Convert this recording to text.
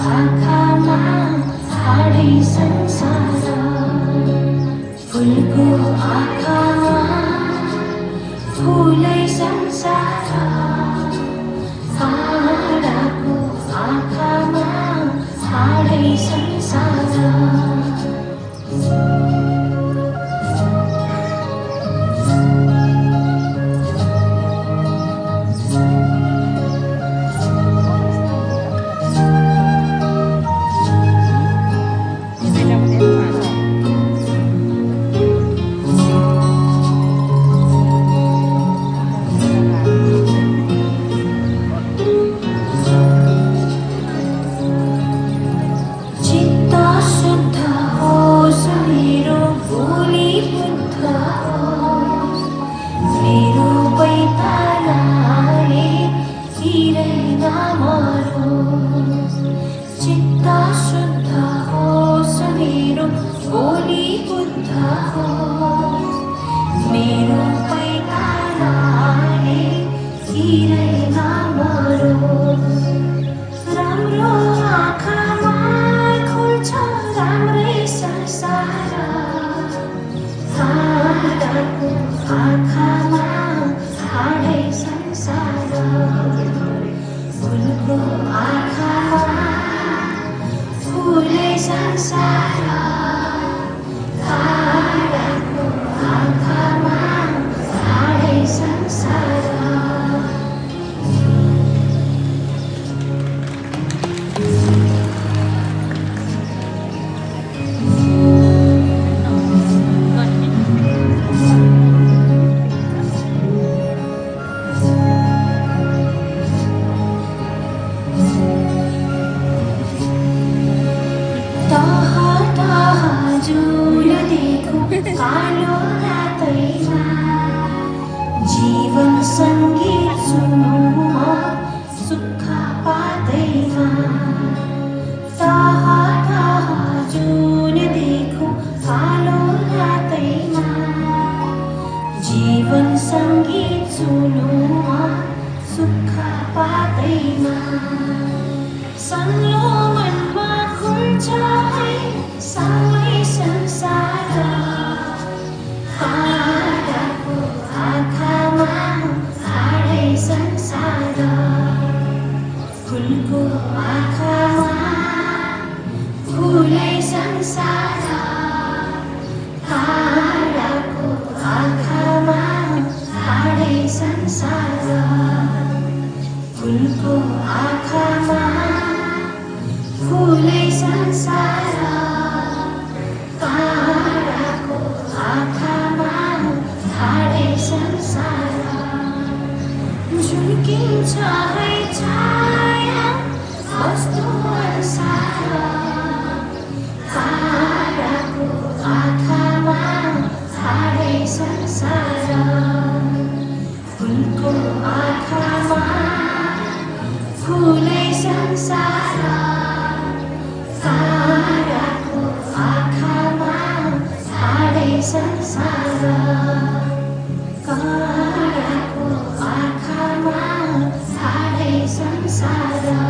आँखामा छाडै संसार फुलको आँखामा फुलै संसार ताराको आँखामा छाडै संसार चित्त शुद्ध होस् मेरो बोली बुद्ध होस् मेरो पैतालाले हिरै नमरोस् राम्रो आँखामा खुल्छ राम्रै संसार ताराको आँखामा छाडै संसार फुलको आँखामा फुलै संसार ताराको आँखामा छाडै संसार जुन देखो कालो रातैमा जीवन सङ्गीत सुनौ म सुख पातैमा जुन देखो कालो रातैमा जीवन सङ्गीत सुनौ म सुख पातैमा सन्लो मनमा खुल्छ है सबै संसार ताराको आँखामा छाडै संसार फुलको आँखामा फुलै संसार ताराको आँखामा छाडै संसार फुलको आँखामा फुलै संसार ताराको आँखामा छाडै संसार झुल्किन्छ है छाया कस्तो अनुसार ताराको आँखामा छाडै संसार फुलको आँखामा फुलै संसार ताराको आँखामा छाडै संसार ताराको आँखामा छाडै संसार